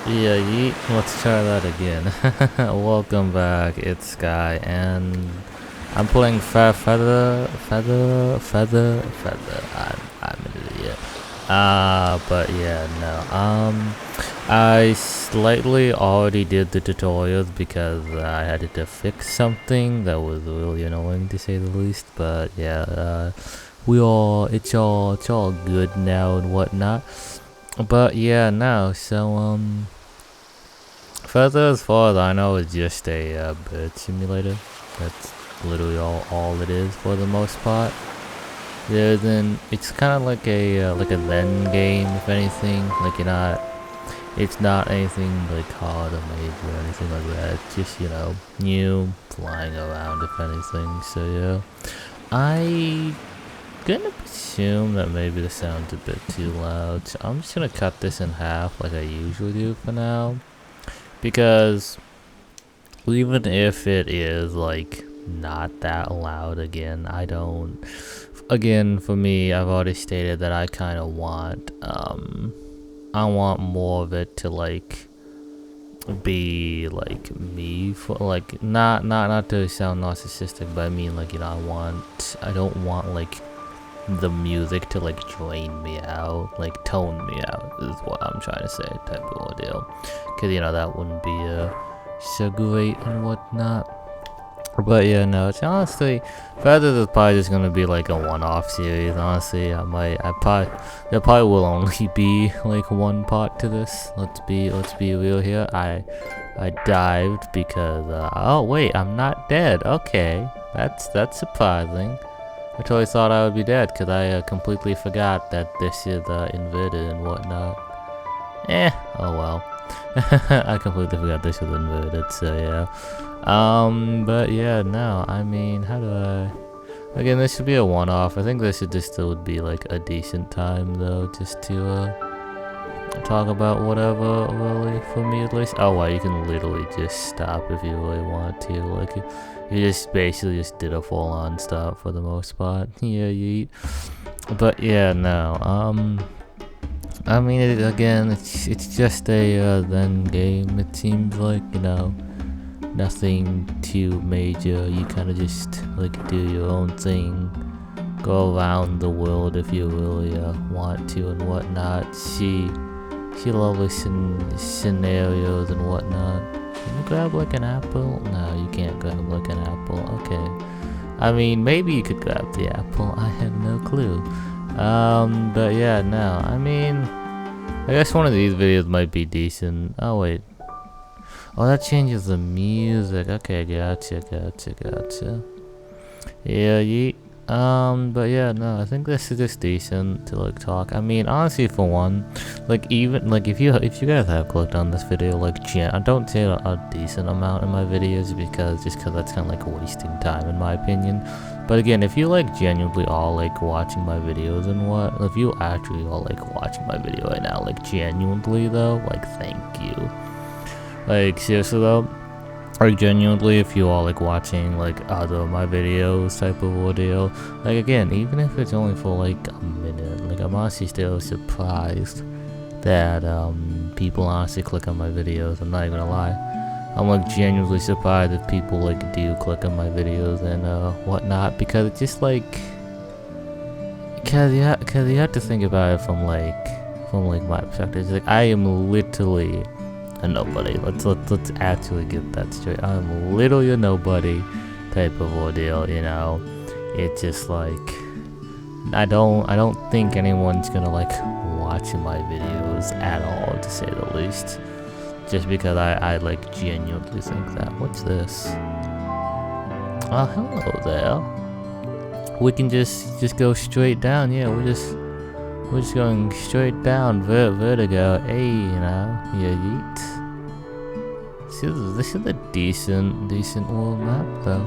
Yeah, let's try that again. Welcome back, it's Sky, and I'm playing feather. I'm an idiot. But yeah, no. I slightly already did the tutorials because I had to fix something that was really annoying to say the least. But yeah, it's all good now and whatnot. But yeah, no. So further as far as I know, it's just a bird simulator. That's literally all it is for the most part. Yeah, then it's kind of like a Zen game, if anything. Like it's not anything like hard or major or anything like that. It's just new flying around, if anything. So yeah, I gonna assume that maybe the sound's a bit too loud. So I'm just gonna cut this in half, like I usually do for now. Because even if it is like not that loud, again, for me, I've already stated that I kind of want I want more of it to like be like me, for like not to sound narcissistic, but I mean, like, I don't want like the music to like drain me out, like tone me out is what I'm trying to say, type of ordeal. Because that wouldn't be so great and whatnot. But yeah, no, it's honestly, Feathers is probably just gonna be like a one-off series. Honestly, there probably will only be like one part to this. Let's be real here. I dived because oh wait, I'm not dead. Okay, that's surprising. I totally thought I would be dead because I completely forgot that this is inverted and whatnot. Oh well. I completely forgot this was inverted, so yeah. But yeah, no, I mean, how do I... Again, this should be a one-off. I think this should just still be like a decent time though, just to talk about whatever, really, for me at least. Oh wow, you can literally just stop if you really want to, like, you just basically just did a full-on stop for the most part. Yeah, yeet. But yeah, no, I mean, again, it's just a then game. It seems like, nothing too major. You kind of just like do your own thing, go around the world if you really want to and whatnot. See lovely scenarios and whatnot. Can you grab like an apple? No, you can't grab like an apple. Okay. I mean, maybe you could grab the apple. I have no clue. But yeah, no. I mean, I guess one of these videos might be decent. Oh wait. Oh, that changes the music. Okay, gotcha. Yeah, yeet. But yeah, no, I think this is just decent to like talk. I mean, honestly, for one, like, even like if you guys have clicked on this video, like, I don't say a decent amount in my videos because that's kind of like wasting time in my opinion. But again, if you like genuinely all like watching my videos and if you actually all like watching my video right now, like genuinely though, like, thank you. Like, seriously though, like, genuinely, if you all like watching like other of my videos type of ordeal, like, again, even if it's only for like a minute, like, I'm honestly still surprised that people honestly click on my videos. I'm not even gonna lie, I'm like genuinely surprised if people like do click on my videos and whatnot, because it's just like, because you have to think about it from like my perspective. It's like, I am literally a nobody. Let's actually get that straight. I'm literally a nobody type of ordeal, It's just like, I don't think anyone's gonna like watch my videos at all, to say the least. Just because I like genuinely think that. What's this? Oh, hello there. We can just go straight down. Yeah, we're just going straight down. Vertigo. Hey, yeah, yeet. This is a decent world map though.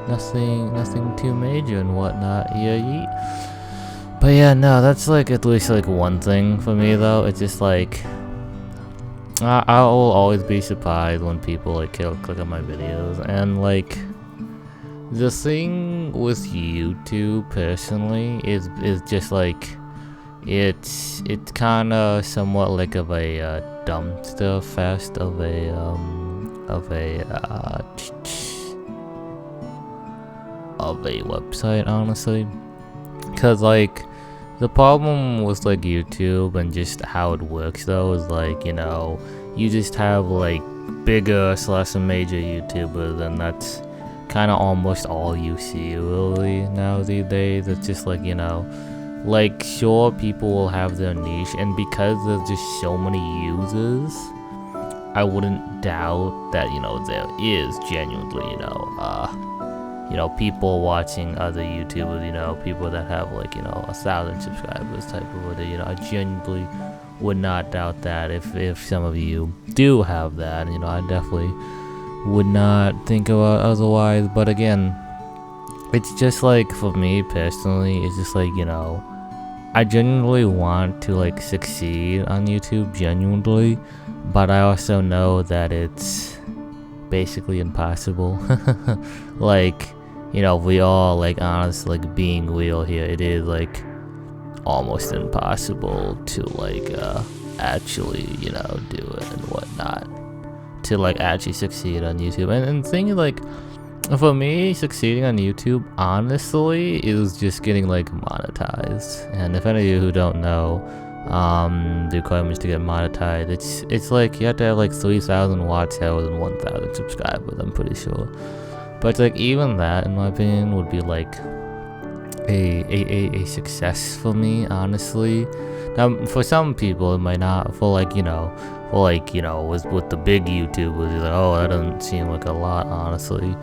Nothing too major and whatnot. Yeah, yeet. But yeah, no, that's like at least like one thing for me though. It's just like, I will always be surprised when people like click on my videos, and like, the thing with YouTube personally is just like, it's kind of somewhat like of a dumpster fest of a website, honestly. Cause like the problem with like YouTube and just how it works though is like, you know, you just have like bigger / major YouTubers, and that's kind of almost all you see really now these days. It's just like, you know, like sure, people will have their niche, and because there's just so many users, I wouldn't doubt that, you know, there is genuinely, you know, people watching other YouTubers, you know, people that have like, you know, 1,000 subscribers type of video. You know, I genuinely would not doubt that if some of you do have that. You know, I definitely would not think about otherwise. But again, it's just like, for me personally, it's just like, you know, I genuinely want to like succeed on YouTube, genuinely, but I also know that it's basically impossible. Like, you know, we all, like, honestly, like, being real here, it is like almost impossible to like actually, you know, do it and whatnot, to like actually succeed on YouTube. And thing like, for me, succeeding on YouTube, honestly, is just getting like monetized. And if any of you who don't know, the requirements to get monetized, it's like you have to have like 3,000 watch hours and 1,000 subscribers, I'm pretty sure. But it's like, even that, in my opinion, would be like a success for me, honestly. Now, for some people, it might not. For like, you know, with the big YouTubers, you're like, oh, that doesn't seem like a lot, honestly.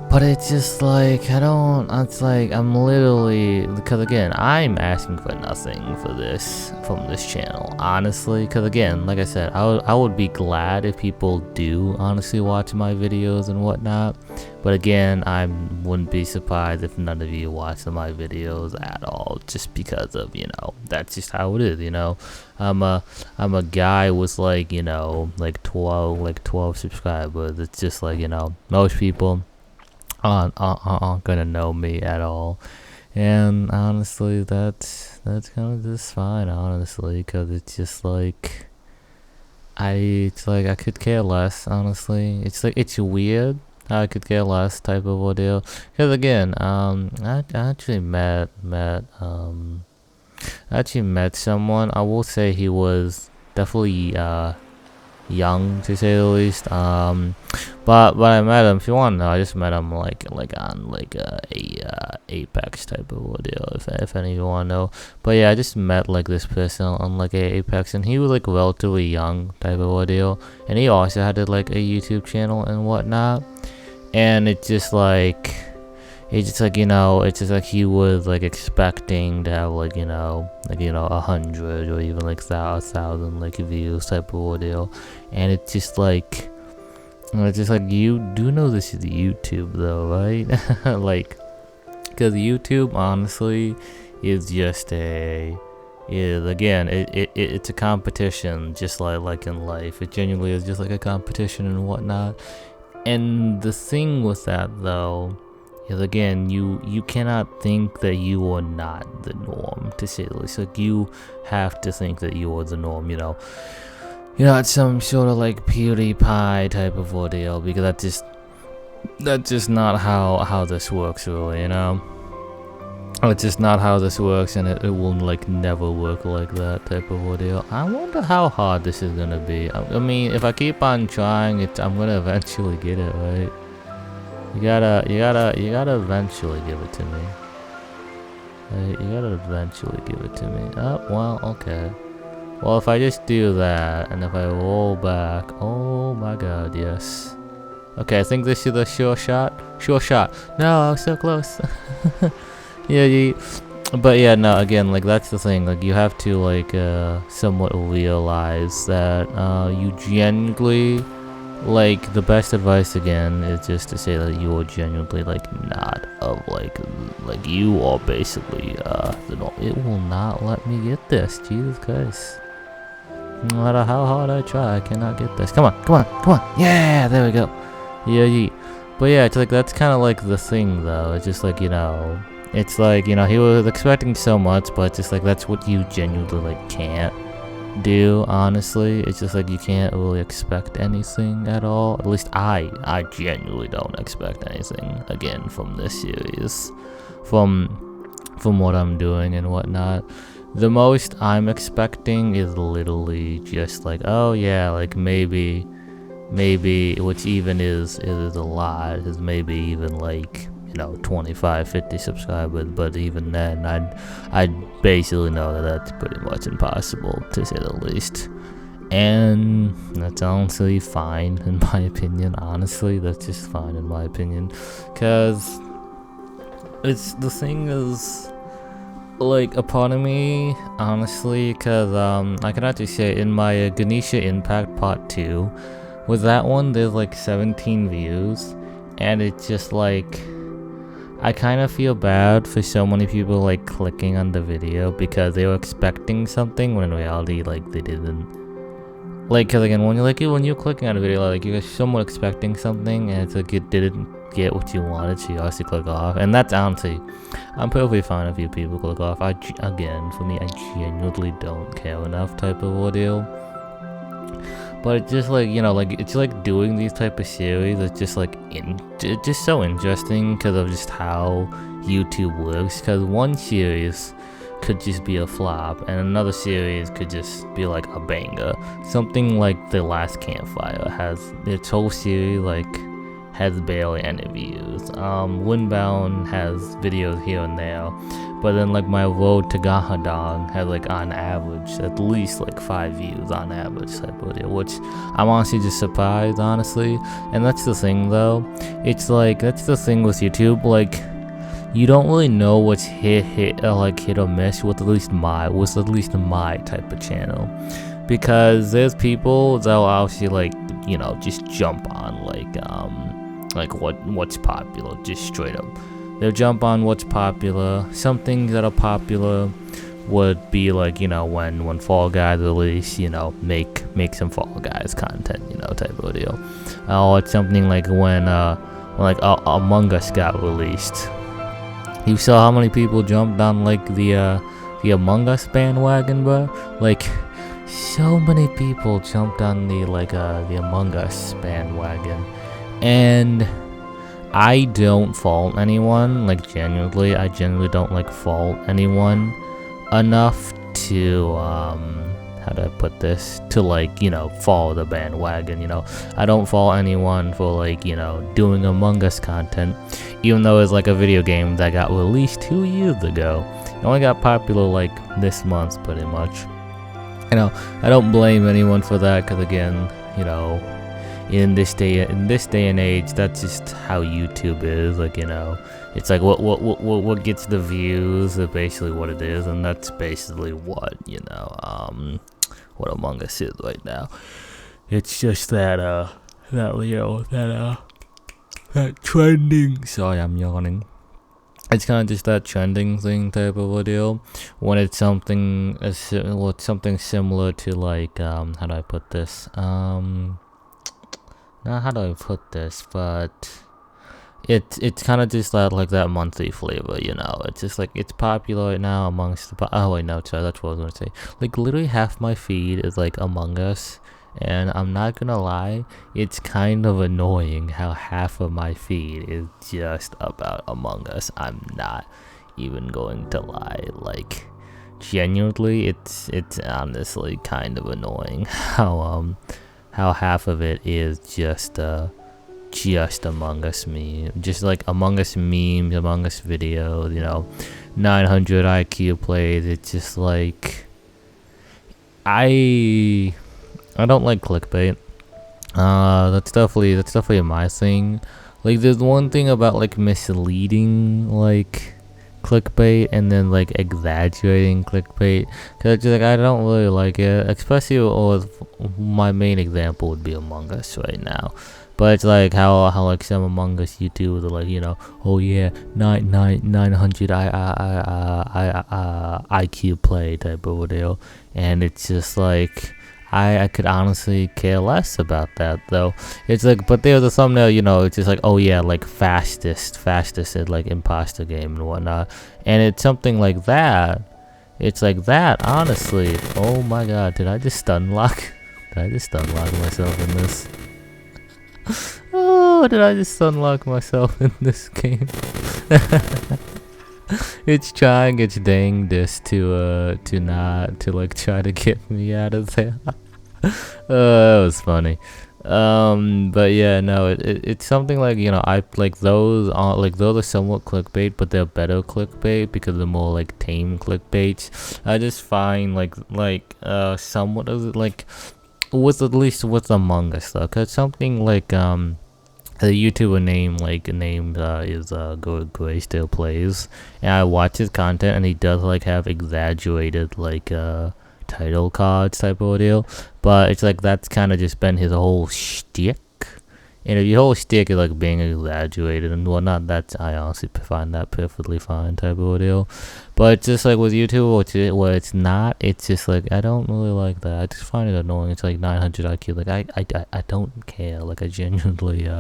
But it's just like, it's like, I'm literally, because again, I'm asking for nothing for this, from this channel, honestly. Because again, like I said, I would be glad if people do honestly watch my videos and whatnot. But again, I wouldn't be surprised if none of you watch my videos at all, just because of, you know, that's just how it is, you know. I'm a guy with like, you know, like 12 subscribers. It's just like, you know, most people aren't gonna know me at all. And honestly, that's kind of just fine, honestly, because it's just like, I could care less, honestly. It's like, it's weird how I could care less type of ordeal. Because again, I actually met someone. I will say he was definitely young, to say the least. But I met him. If you want to know, I just met him like on like a Apex type of ordeal. If any of you want to know. But yeah, I just met like this person on like a Apex, and he was like relatively young type of ordeal, and he also had like a YouTube channel and whatnot. And it's just like, you know, it's just like he was like expecting to have like, you know, 100 or even like 1,000 like views type of ordeal. And it's just like, you do know this is YouTube though, right? Like, because YouTube honestly is just again, it's a competition, just like in life. It genuinely is just like a competition and whatnot. And the thing with that though is, again, you cannot think that you are not the norm, to say the least. Like, you have to think that you are the norm, you know. You're not some sort of like PewDiePie type of ordeal, because that's just not how this works, really, you know. It's just not how this works, and it will like never work like that type of ordeal. I wonder how hard this is gonna be. I mean, if I keep on trying, I'm gonna eventually get it, right? You gotta eventually give it to me. You gotta eventually give it to me. Oh, well, okay. Well, if I just do that, and if I roll back, oh my god, yes. Okay, I think this is a sure shot. Sure shot. No, I was so close. Yeah, but yeah, no, again, like, that's the thing. Like, you have to, like, somewhat realize that, you genuinely, like, the best advice, again, is just to say that you are genuinely, like, not of, like, you are basically, it will not let me get this, Jesus Christ. No matter how hard I try, I cannot get this. Come on, yeah, there we go. Yeah. But yeah, it's like, that's kind of like the thing, though. It's just like, you know, it's like, you know, he was expecting so much, but it's just like that's what you genuinely like can't do. Honestly, it's just like you can't really expect anything at all. At least I genuinely don't expect anything again from this series, from what I'm doing and whatnot. The most I'm expecting is literally just like, oh yeah, like maybe, which even is a lot, is maybe even like, you know, 25, 50 subscribers, but even then, I'd basically know that that's pretty much impossible, to say the least. And that's honestly fine, in my opinion. Honestly, that's just fine, in my opinion. Because the thing is, like, a part of me, honestly, because I can actually say in my Ganesha Impact Part 2, with that one, there's like 17 views, and it's just like, I kind of feel bad for so many people like clicking on the video because they were expecting something when in reality, like, they didn't. Like, cause again, when you're clicking on a video, like, you're somewhat expecting something, and it's like you didn't get what you wanted, so you obviously click off. And that's honestly, I'm perfectly fine if you people click off. Again, for me, I genuinely don't care enough type of ordeal. But it's just like, you know, like, it's like doing these type of series, it's just like, it's just so interesting because of just how YouTube works. Because one series could just be a flop, and another series could just be like a banger. Something like The Last Campfire has its whole series, like, has barely any views. Windbound has videos here and there, but then like my Road to Gahadong has like on average at least like 5 views on average type of video, which I'm honestly just surprised, honestly. And that's the thing though, it's like, that's the thing with YouTube, like, you don't really know what's hit or miss with at least my type of channel, because there's people that'll obviously, like, you know, just jump on like what's popular, just straight up. They'll jump on what's popular. Some things that are popular would be like, you know, when Fall Guys release, you know, make some Fall Guys content, you know, type of deal. Or it's something like when like Among Us got released. You saw how many people jumped on like the Among Us bandwagon, bro? Like, so many people jumped on the Among Us bandwagon. And I don't fault anyone, like, genuinely, I genuinely don't, like, fault anyone enough to, how do I put this, to, like, you know, follow the bandwagon, you know. I don't fault anyone for, like, you know, doing Among Us content, even though it's, like, a video game that got released 2 years ago. It only got popular, like, this month, pretty much. You know, I don't blame anyone for that, because, again, you know, in this day and age, that's just how YouTube is. Like, you know, it's like what gets the views is basically what it is, and that's basically what, you know, what Among Us is right now. It's just that that trending. Sorry, I'm yawning. It's kind of just that trending thing type of a deal. When it's something similar to, like, how do I put this? Not how do I put this, but it's kind of just like that monthly flavor, you know. It's just like, it's popular right now amongst the oh wait, no, sorry, that's what I was gonna say. Like, literally half my feed is like Among Us, and I'm not gonna lie, it's kind of annoying how half of my feed is just about Among Us. I'm not even going to lie, like, genuinely, it's honestly kind of annoying how half of it is just Among Us meme, just like Among Us memes, Among Us videos, you know, 900 IQ plays. It's just like, I don't like clickbait. That's definitely my thing. Like, there's one thing about like misleading like clickbait and then like exaggerating clickbait, because just like, I don't really like it, especially with my main example would be Among Us right now. But it's like how like some Among Us YouTubers are like, you know, oh yeah, 900 IQ play type of video, and it's just like, I could honestly care less about that though. It's like, but there's a thumbnail, you know, it's just like, oh yeah, like fastest at like imposter game and whatnot, and it's something like that. It's like that, honestly. Oh my god, did I just stun lock? Did I just stun lock myself in this? Oh, did I just stun lock myself in this game? It's trying its dangest to like try to get me out of there. That was funny. But yeah, no, it's something like, you know, I like those are somewhat clickbait, but they're better clickbait because they're more like tame clickbaits. I just find like somewhat of it, like with at least with Among Us though, cause something like the YouTuber name is Gray Still Plays, and I watch his content, and he does like have exaggerated like title cards type of deal, but it's like that's kind of just been his whole shtick. And if your whole shtick is like being exaggerated and whatnot, that's, I honestly find that perfectly fine type of deal. But it's just like with YouTube, where it's not, it's just like I don't really like that. I just find it annoying. It's like 900 IQ. Like I don't care. Like I genuinely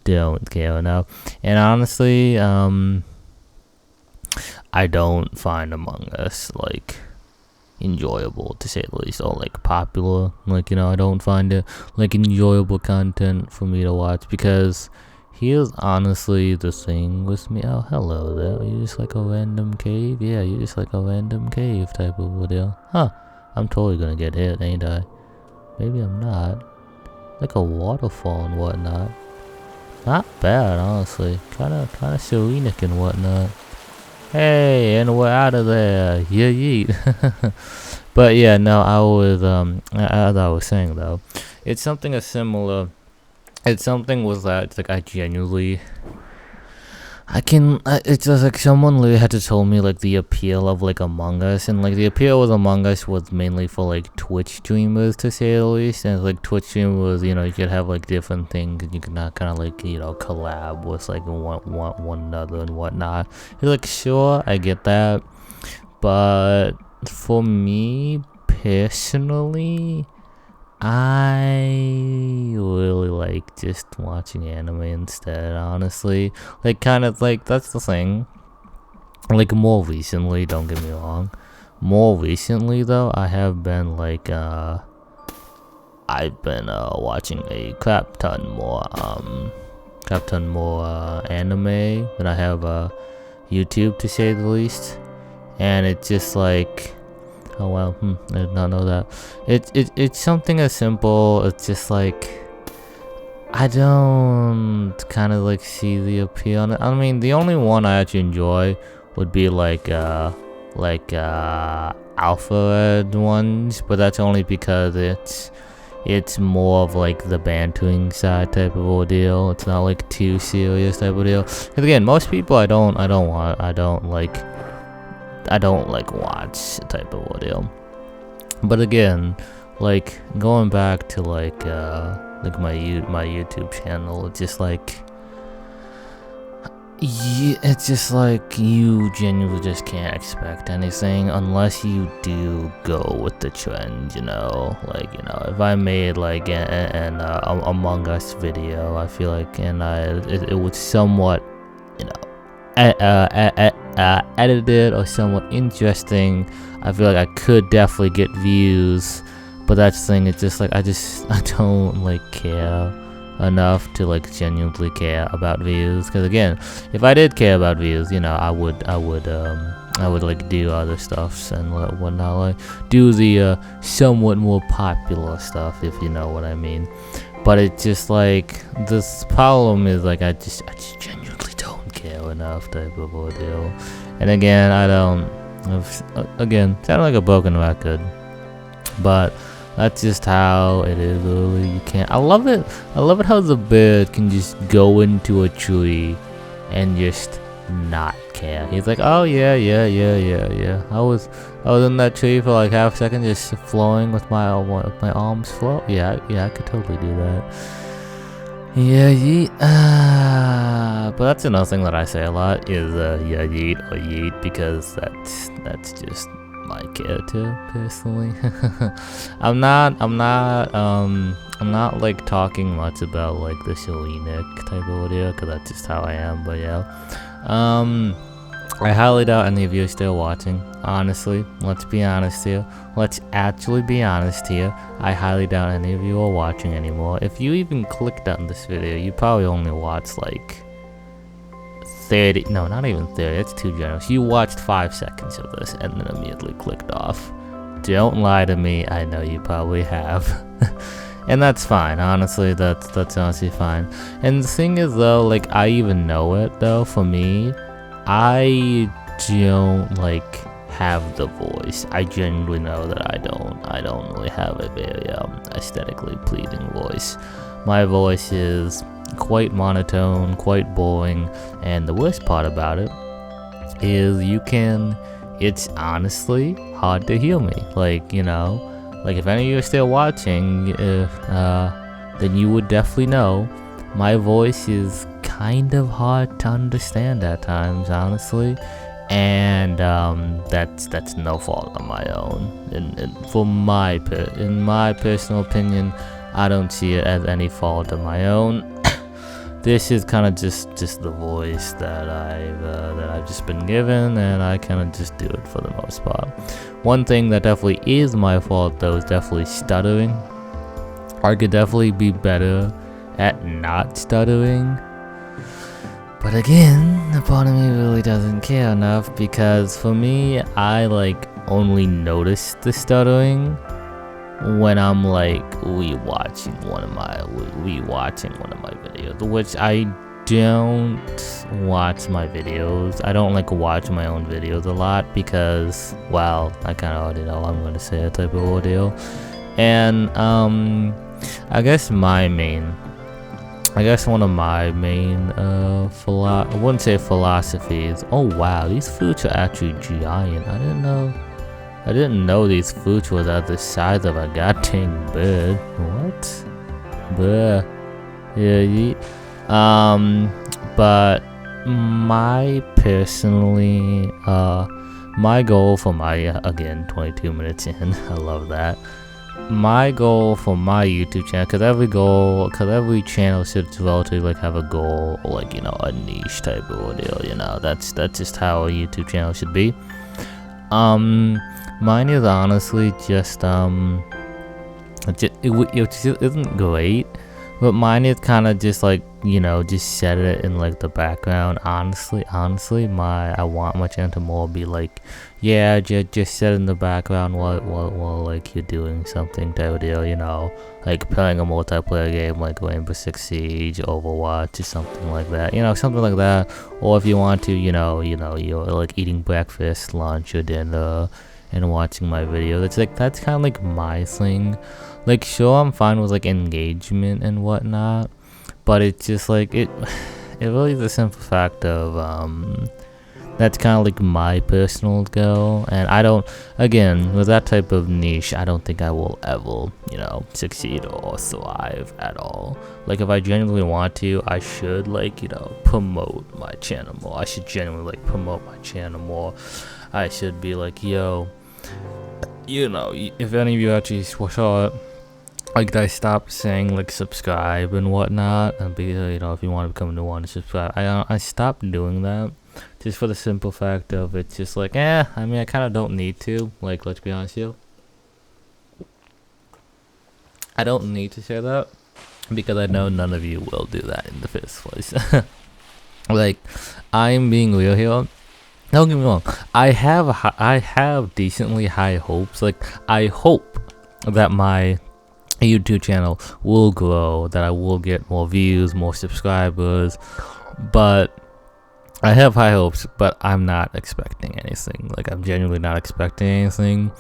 don't care enough. And honestly, I don't find Among Us like enjoyable, to say the least, or like popular. Like, you know, I don't find it like enjoyable content for me to watch, because here's honestly the thing with me. Oh, hello there. Are you just like a random cave? Yeah, you're just like a random cave type of deal. Huh, I'm totally gonna get hit, ain't I? Maybe I'm not. Like a waterfall and whatnot. Not bad, honestly. Kinda serenic and whatnot. Hey, and we're out of there. Yeah, yeet. But yeah, no, I was as I was saying though, it's something a similar. It's something with that. It's like I genuinely, it's just like someone literally had to tell me like the appeal of like Among Us, and like the appeal with Among Us was mainly for like Twitch streamers, to say the least. And like Twitch streamers, you know, you could have like different things, and you could not kind of like, you know, collab with like one another and whatnot. It's like, sure, I get that, but for me personally, I really like just watching anime instead, honestly. Like, kind of like, that's the thing. Like, more recently, don't get me wrong. More recently, though, I have been like, I've been watching a crap ton more anime than I have YouTube, to say the least. And it's just like, oh well, I did not know that. It's something as simple. It's just like, I don't kind of like see the appeal on it. I mean, the only one I actually enjoy would be like alpha red ones, but that's only because it's more of like the bantering side type of ordeal. It's not like too serious type of deal. Because again, most people I don't like watch type of ordeal. But again, like going back to like my YouTube channel, it's just like, yeah, it's just like you genuinely just can't expect anything unless you do go with the trend, you know. Like, you know, if I made like an Among Us video, I feel like, and it would somewhat, you know, edited or somewhat interesting, I feel like I could definitely get views. But that's the thing, it's just like I don't like care enough to like genuinely care about views. Because again, if I did care about views, you know, I would like do other stuffs and whatnot, like do the somewhat more popular stuff, if you know what I mean. But it's just like, this problem is like I just genuinely don't care enough type of ordeal. And again, sound like a broken record, but that's just how it is. Really, you can't. I love it how the bird can just go into a tree and just not care. He's like, oh yeah. I was in that tree for like half a second, just flowing with my arms float. Yeah, I could totally do that. Yeah, yeet. But that's another thing that I say a lot is yeah, yeet or yeet, because that's just my character personally. I'm not like talking much about like the Selenic type of audio, because that's just how I am. But yeah, I highly doubt any of you are still watching. Honestly, let's be honest here. Let's actually be honest here. I highly doubt any of you are watching anymore. If you even clicked on this video, you probably only watched like 30, no, not even 30, it's too generous. You watched 5 seconds of this and then immediately clicked off. Don't lie to me, I know you probably have. And that's fine, honestly, that's honestly fine. And the thing is though, like, I even know it though, for me, I don't like have the voice. I genuinely know that I don't really have a very aesthetically pleasing voice. My voice is quite monotone, quite boring, and the worst part about it is it's honestly hard to hear me. Like, you know, like if any of you are still watching, then you would definitely know my voice is kind of hard to understand at times, honestly, and that's no fault of my own. And in my personal opinion, I don't see it as any fault of my own. This is kind of just the voice that I've just been given, and I kind of just do it for the most part. One thing that definitely is my fault though is definitely stuttering. I could definitely be better at not stuttering, but again, the part of me really doesn't care enough, because for me, I like only notice the stuttering when I'm like rewatching one of my videos, which I don't watch my videos. I don't like watch my own videos a lot because, well, I kind of already know I'm going to say a type of audio. And I guess one of my main I wouldn't say philosophies. Oh wow, these fruits are actually giant. I didn't know these fruits were at the size of a goddamn bird. What? Bruh. Yeah, but my goal for my, again, 22 minutes in, I love that. My goal for my YouTube channel, because every channel should relatively like have a goal, or like, you know, a niche type of audio, you know, that's just how a YouTube channel should be. Mine is honestly just it isn't great, but mine is kind of just like, you know, just set it in like the background. Honestly, I want my channel to more be like, yeah, just set in the background while like you're doing something type of deal, you know, like playing a multiplayer game like Rainbow Six Siege, Overwatch, or something like that, you know, something like that. Or if you want to, you know, you're like eating breakfast, lunch, or dinner, and watching my video. That's kind of like my thing. Like, sure, I'm fine with like engagement and whatnot, but it's just like it really is a simple fact of that's kind of like my personal goal. And I don't, again, with that type of niche, I don't think I will ever, you know, succeed or thrive at all. Like, if I genuinely want to, I should, like, you know, promote my channel more. I should genuinely like promote my channel more. I should be like, yo, you know, if any of you actually saw it, like, I stopped saying like subscribe and whatnot, and be, you know, if you want to become a new one, subscribe. I stopped doing that just for the simple fact of it's just like, I mean, I kind of don't need to. Like, let's be honest here, I don't need to say that because I know none of you will do that in the first place. Like, I'm being real here. Don't get me wrong. I have decently high hopes. Like, I hope that my YouTube channel will grow, that I will get more views, more subscribers, but I have high hopes, but I'm not expecting anything. Like, I'm genuinely not expecting anything.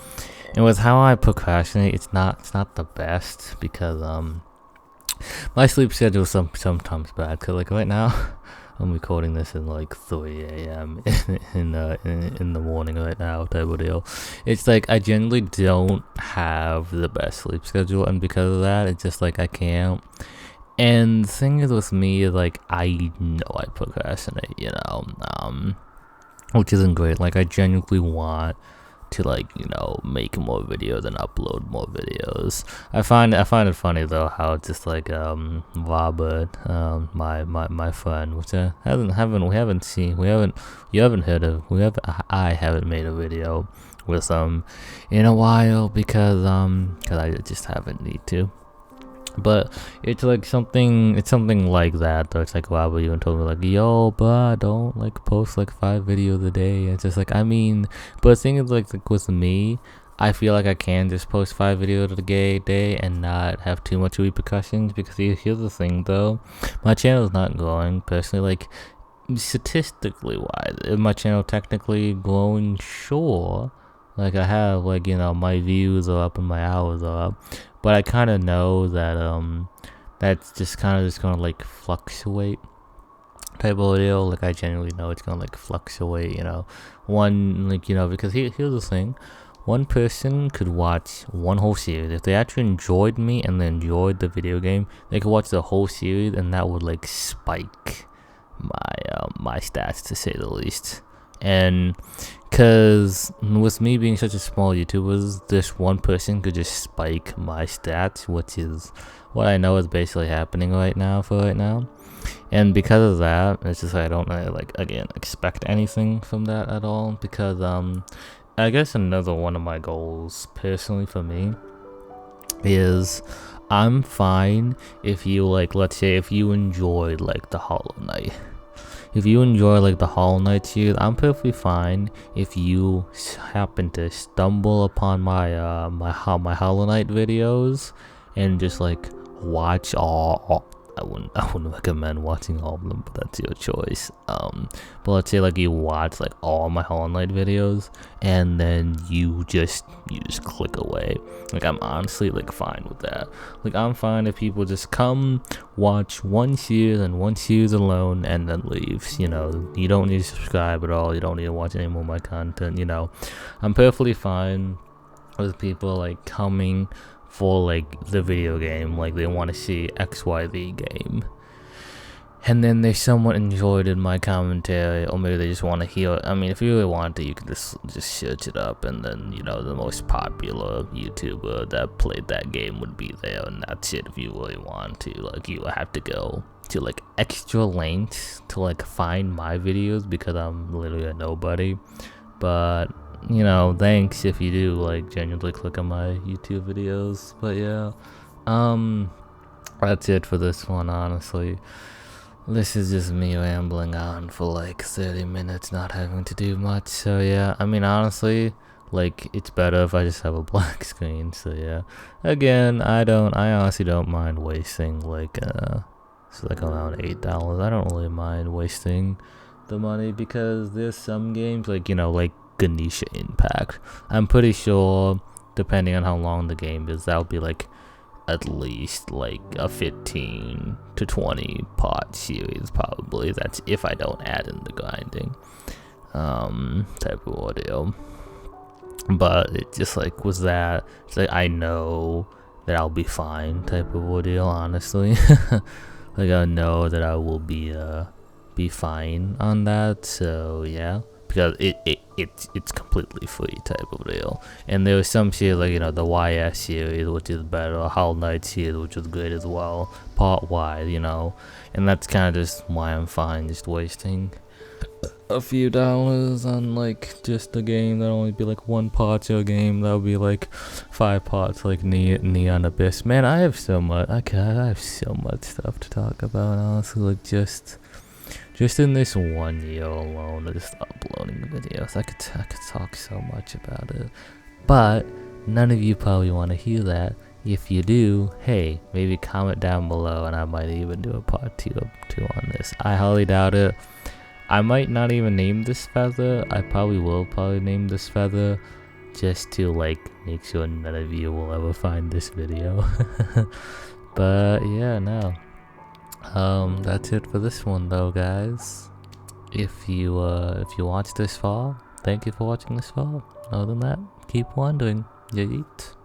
And with how I procrastinate, it's not the best, because my sleep schedule is sometimes bad. Cause like right now, I'm recording this in like 3 a.m. in the morning right now type of deal. It's like I generally don't have the best sleep schedule, and because of that, it's just like I can't. And the thing is with me is like, I know I procrastinate, you know, which isn't great. Like, I genuinely want to like, you know, make more videos and upload more videos. I find it funny though how it's just like Robert, my friend, which I haven't made a video with in a while because I just haven't need to. But it's like something like that though. It's like Robert even told me like, yo bruh, don't like post like 5 videos a day. It's just like, I mean, but the thing is like with me, I feel like I can just post 5 videos a day and not have too much repercussions, because here's the thing though, my channel is not growing personally. Like statistically wise, is my channel technically growing? Sure, like I have, like, you know, my views are up and my hours are up, but I kind of know that that's just gonna like fluctuate type of deal. Like I genuinely know it's gonna like fluctuate, you know. One, like, you know, because here's the thing, one person could watch one whole series. If they actually enjoyed me and they enjoyed the video game, they could watch the whole series, and that would like spike my stats, to say the least. And because with me being such a small YouTuber, this one person could just spike my stats, which is what I know is basically happening right now. And because of that, it's just I don't really, like, again, expect anything from that at all, because I guess another one of my goals personally for me is I'm fine if you, like, let's say if you enjoyed like the Hollow Knight. If you enjoy like the Hollow Knight series, I'm perfectly fine if you happen to stumble upon my my Hollow Knight videos and just like watch all. I wouldn't recommend watching all of them, but that's your choice. But let's say like you watch like all my Hollow Knight videos and then you just click away. Like I'm honestly like fine with that. Like I'm fine if people just come watch one series and one series alone and then leaves. You know, you don't need to subscribe at all. You don't need to watch any more of my content. You know, I'm perfectly fine with people like coming for like the video game, like they want to see XYZ game, and then there's someone enjoyed in my commentary, or maybe they just want to hear it. I mean, if you really want to, you can just search it up, and then, you know, the most popular YouTuber that played that game would be there, and that's it. If you really want to, like, you have to go to like extra lengths to like find my videos, because I'm literally a nobody. But you know, thanks if you do like genuinely click on my YouTube videos. But yeah, that's it for this one. Honestly, this is just me rambling on for like 30 minutes, not having to do much. So yeah, I mean, honestly, like it's better if I just have a black screen. So yeah, again, I honestly don't mind wasting like it's like around $8. I don't really mind wasting the money, because there's some games like, you know, like Ganesha Impact, I'm pretty sure, depending on how long the game is, that'll be like at least like a 15 to 20 part series probably. That's if I don't add in the grinding type of audio. But it just like was that, it's like I know that I'll be fine type of audio, honestly. Like I know that I will be fine on that. So yeah, because it's completely free type of deal. And there was some series like, you know, the YS series, which is better, Hollow Knight series, which is good as well, part wise, you know. And that's kind of just why I'm fine just wasting a few dollars on like just a game that'll only be like one part to a game that'll be like 5 parts, like Neon Abyss. Man, I have so much stuff to talk about, honestly. Like just in this 1 year alone of just uploading videos, I could talk so much about it. But none of you probably want to hear that. If you do, hey, maybe comment down below and I might even do a part 2 on this. I highly doubt it. I might not even name this feather. I probably will name this feather, just to like make sure none of you will ever find this video. But yeah, no. That's it for this one though, guys. If you watched this far, thank you for watching this far. Other than that, keep wandering. Yeet.